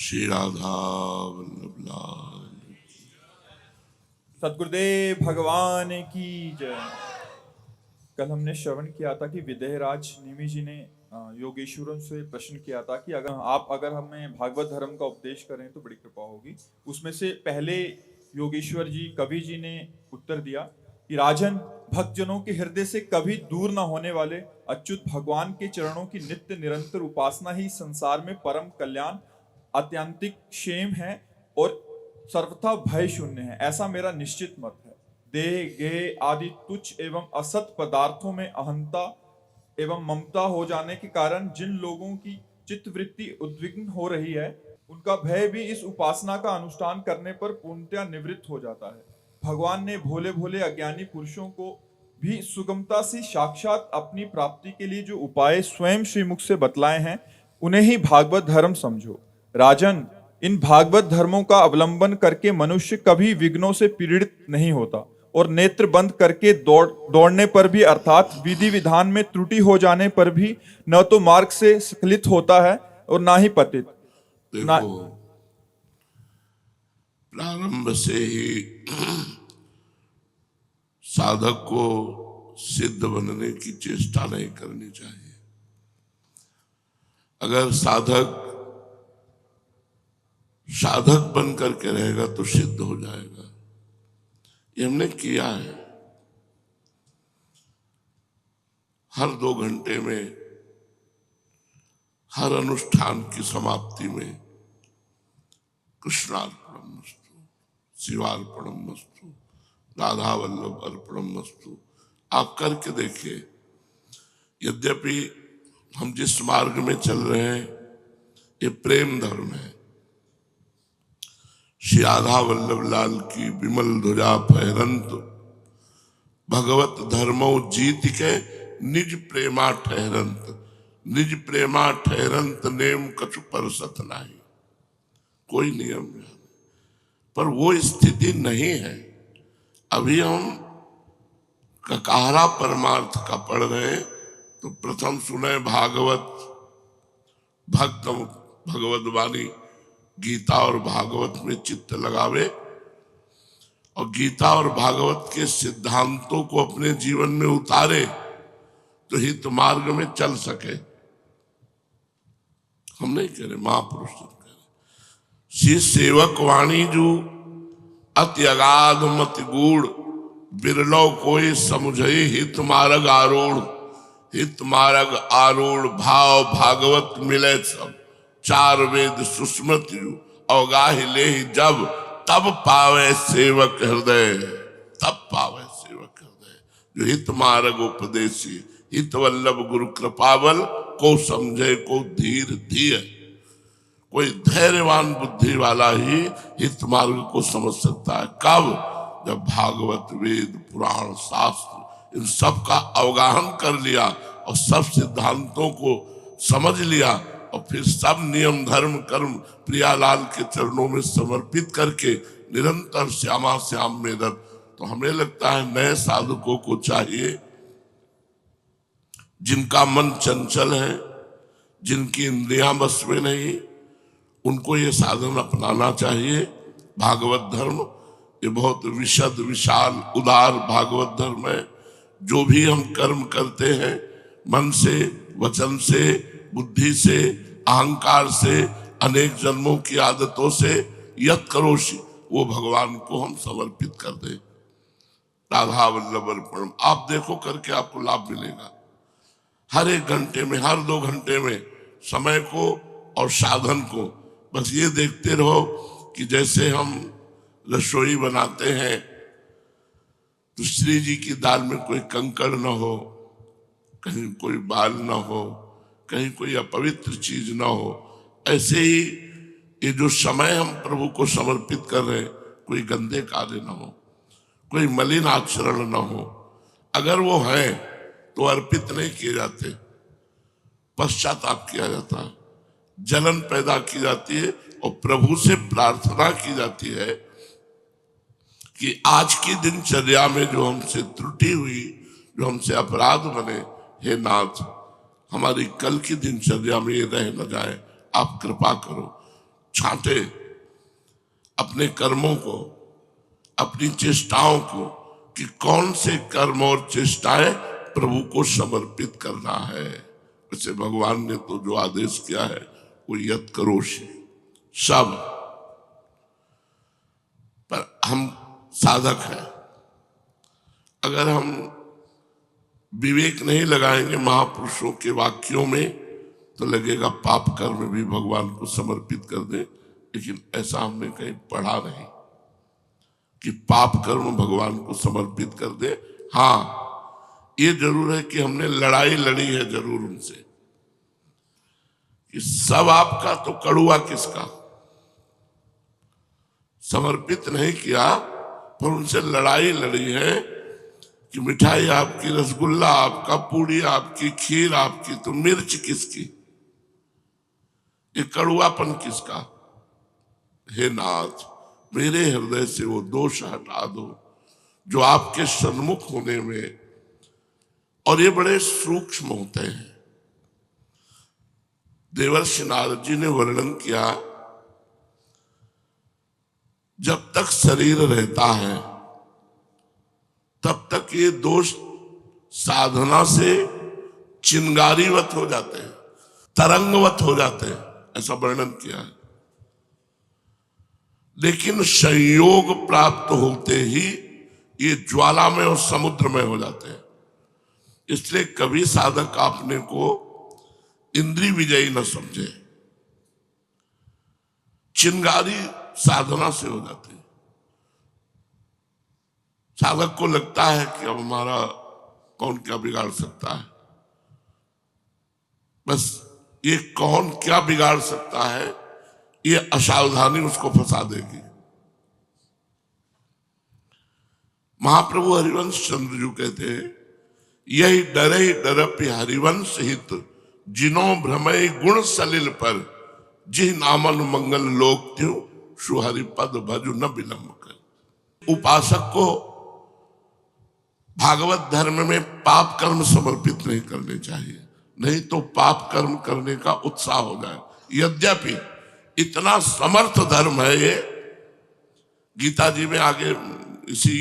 श्री राधा वल्लभ लाल। सद्गुरुदेव भगवान की जय। कल हमने श्रवण किया था कि विदेहराज निमि जी ने योगेश्वरों से प्रश्न किया था कि अगर हमें भागवत धर्म का उपदेश करें तो बड़ी कृपा होगी। उसमें से पहले योगेश्वर जी कवि जी ने उत्तर दिया कि राजन, भक्तजनों के हृदय से कभी दूर न होने वाले अच्युत भगवान के चरणों की नित्य निरंतर उपासना ही संसार में परम कल्याण, आत्यंतिक क्षेम है और सर्वथा भय शून्य है, ऐसा मेरा निश्चित मत है। देह गेह आदि तुच्छ एवं असत पदार्थों में अहंता एवं ममता हो जाने के कारण जिन लोगों की चित्तवृत्ति उद्विग्न हो रही है, उनका भय भी इस उपासना का अनुष्ठान करने पर पूर्णतया निवृत्त हो जाता है। भगवान ने भोले भोले अज्ञानी पुरुषों को भी सुगमता से साक्षात अपनी प्राप्ति के लिए जो उपाय स्वयं श्रीमुख से बतलाए हैं, उन्हें ही भागवत धर्म समझो। राजन, इन भागवत धर्मों का अवलंबन करके मनुष्य कभी विघ्नों से पीड़ित नहीं होता और नेत्र बंद करके दौड़ने पर भी, अर्थात विधि विधान में त्रुटि हो जाने पर भी न तो मार्ग से स्खलित होता है और ना ही पतित। देखो, प्रारंभ से ही साधक को सिद्ध बनने की चेष्टा नहीं करनी चाहिए। अगर साधक बन करके रहेगा तो सिद्ध हो जाएगा। ये हमने किया है। हर 2 घंटे में, हर अनुष्ठान की समाप्ति में कृष्णार्पणमस्तु, शिवार्पणमस्तु, राधा वल्लभ अर्पणमस्तु आप करके देखिए। यद्यपि हम जिस मार्ग में चल रहे हैं ये प्रेम धर्म है। श्री राधा वल्लभ लाल की विमल ध्वजा फहरंत, भगवत धर्मो जीत के निज प्रेमा ठहरंत। निज प्रेमा ठहरंत नेम कछु परसत नाही। कोई नियम नहीं, पर वो स्थिति नहीं है। अभी हम ककारा परमार्थ का पढ़ रहे हैं तो प्रथम सुने भागवत, भक्त भगवत वाणी गीता और भागवत में चित्त लगावे और गीता और भागवत के सिद्धांतों को अपने जीवन में उतारे तो हित मार्ग में चल सके। हम नहीं कह रहे, महापुरुष कह रहे। श्री सेवक वाणी जो अति अगाध मति गूढ़, बिरलो कोई समझे हित मार्ग आरूढ़। हित मार्ग आरूढ़ भाव भागवत मिले सब, 4 वेद सुस्मृत अवगाह ले जब, तब पावे सेवक हृदय। तब पावे सेवक हृदय जो हित मार्ग उपदेशी, हित वल्लभ गुरु कृपावल को समझे को धीर धीर। कोई धैर्यवान बुद्धि वाला ही हित मार्ग को समझ सकता है। कब? जब भागवत वेद पुराण शास्त्र इन सब का अवगाहन कर लिया और सब सिद्धांतों को समझ लिया और फिर सब नियम धर्म कर्म प्रियालाल के चरणों में समर्पित करके निरंतर श्यामा श्याम में रत। तो हमें लगता है नए साधकों को चाहिए, जिनका मन चंचल है, जिनकी इंद्रियां बस में नहीं, उनको ये साधन अपनाना चाहिए। भागवत धर्म ये बहुत विशद विशाल उदार भागवत धर्म है। जो भी हम कर्म करते हैं मन से, वचन से, बुद्धि से, अहंकार से, अनेक जन्मों की आदतों से यत करोषि, वो भगवान को हम समर्पित कर दें। राधा वल्लभ अर्पणम आप देखो करके आपको लाभ मिलेगा। हर 1 घंटे में, हर 2 घंटे में समय को और साधन को बस ये देखते रहो कि जैसे हम रसोई बनाते हैं तो श्री जी की दाल में कोई कंकड़ न हो, कहीं कोई बाल न हो, कहीं कोई अपवित्र चीज न हो। ऐसे ही ये जो समय हम प्रभु को समर्पित कर रहे हैं, कोई गंदे कार्य न हो, कोई मलिन आचरण न हो। अगर वो है तो अर्पित नहीं किए जाते, पश्चाताप किया जाता है, जलन पैदा की जाती है और प्रभु से प्रार्थना की जाती है कि आज की दिनचर्या में जो हमसे त्रुटि हुई, जो हमसे अपराध बने, हे नाथ हमारी कल की दिनचर्या में ये रह न जाए, आप कृपा करो। छांटे, अपने कर्मों को, अपनी चेष्टाओं को, कि कौन से कर्म और चेष्टाएं प्रभु को समर्पित करना है। वैसे भगवान ने तो जो आदेश किया है वो यत् करोषि, सब। पर हम साधक हैं, अगर हम विवेक नहीं लगाएंगे महापुरुषों के वाक्यों में तो लगेगा पाप कर्म भी भगवान को समर्पित कर दे, लेकिन ऐसा हमने कहीं पढ़ा नहीं कि पाप कर्म भगवान को समर्पित कर दे। हाँ, ये जरूर है कि हमने लड़ाई लड़ी है जरूर उनसे, कि सब आपका तो कड़ुआ किसका, समर्पित नहीं किया, पर उनसे लड़ाई लड़ी है कि मिठाई आपकी, रसगुल्ला आपका, पूड़ी आपकी, खीर आपकी, तो मिर्च किसकी, ये कड़ुआपन किसका। हे नाथ, मेरे हृदय से वो दोष हटा दो जो आपके सन्मुख होने में, और ये बड़े सूक्ष्म होते हैं। देवर्षि नारद जी ने वर्णन किया, जब तक शरीर रहता है तब तक ये दोष साधना से चिंगारीवत हो जाते हैं, तरंगवत हो जाते हैं, ऐसा वर्णन किया है। लेकिन संयोग प्राप्त होते ही ये ज्वालामय और समुद्र में हो जाते हैं। इसलिए कभी साधक अपने को इंद्रिय विजयी न समझे, चिंगारी साधना से हो जाती है। साधक को लगता है कि अब हमारा कौन क्या बिगाड़ सकता है, बस ये कौन क्या बिगाड़ सकता है, ये असावधानी उसको फंसा देगी। महाप्रभु हरिवंश चंद्र जी कहते हैं, यही डरे डरपि हरिवंश हित, जिनो भ्रमय गुण सलिल पर, जी नामन मंगल लोक त्यों, सुहरि पद भजु न विलंब कर। उपासक को भागवत धर्म में पाप कर्म समर्पित नहीं करने चाहिए, नहीं तो पाप कर्म करने का उत्साह हो जाए। यद्यपि इतना समर्थ धर्म है ये, गीता जी में आगे इसी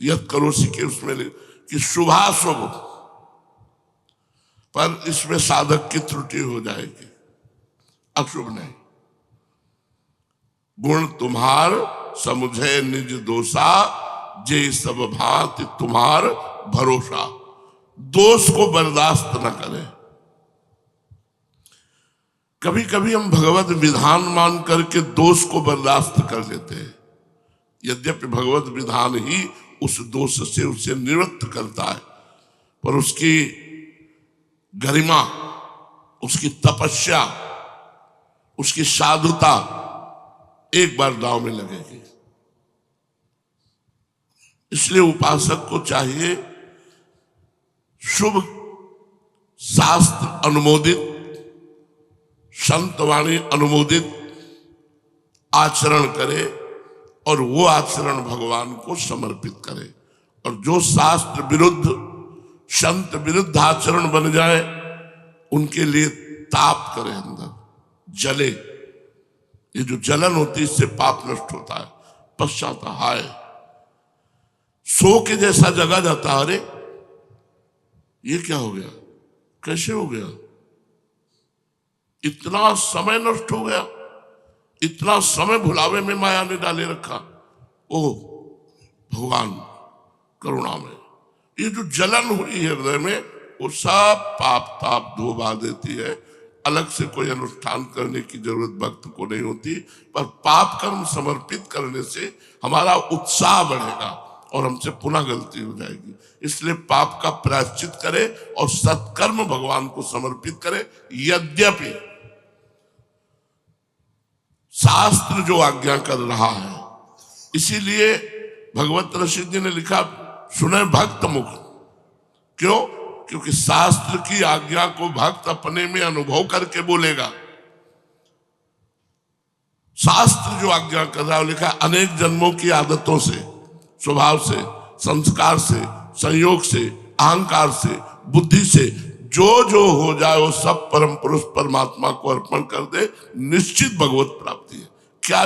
यत् करोषि के उसमें कि शुभाशुभ, पर इसमें साधक की त्रुटि हो जाएगी, अशुभ नहीं। गुण तुम्हार समुझे निज दोषा, जे सब भांति तुम्हार भरोसा। दोष को बर्दाश्त न करें। कभी कभी हम भगवत विधान मान करके दोष को बर्दाश्त कर लेते हैं, यद्यपि भगवत विधान ही उस दोष से उसे निवृत्त करता है, पर उसकी गरिमा, उसकी तपस्या, उसकी साधुता एक बार दांव में लगेगी। इसलिए उपासक को चाहिए शुभ शास्त्र अनुमोदित, संतवाणी अनुमोदित आचरण करे, और वो आचरण भगवान को समर्पित करे। और जो शास्त्र विरुद्ध, संत विरुद्ध आचरण बन जाए, उनके लिए ताप करे, अंदर जले। ये जो जलन होती है इससे पाप नष्ट होता है। पश्चात हाय, सो के जैसा जगा जाता है, अरे ये क्या हो गया, कैसे हो गया, इतना समय नष्ट हो गया, इतना समय भुलावे में माया ने डाले रखा। ओ भगवान करुणा में ये जो जलन हुई हृदय में, वो सब पाप ताप धोबा देती है। अलग से कोई अनुष्ठान करने की जरूरत भक्त को नहीं होती, पर पाप कर्म समर्पित करने से हमारा उत्साह बढ़ेगा और हमसे पुनः गलती हो जाएगी। इसलिए पाप का प्रायश्चित करे और सत्कर्म भगवान को समर्पित करे। यद्यपि शास्त्र जो आज्ञा कर रहा है, इसीलिए भगवत ऋषि जी ने लिखा, सुने भक्त मुख। क्यों? क्योंकि शास्त्र की आज्ञा को भक्त अपने में अनुभव करके बोलेगा। शास्त्र जो आज्ञा कर रहा है, लिखा अनेक जन्मों की आदतों से, स्वभाव से, संस्कार से, संयोग से, अहंकार से, बुद्धि से जो जो हो जाए वो सब परम पुरुष परमात्मा को अर्पण कर दे, निश्चित भगवत प्राप्ति है। क्या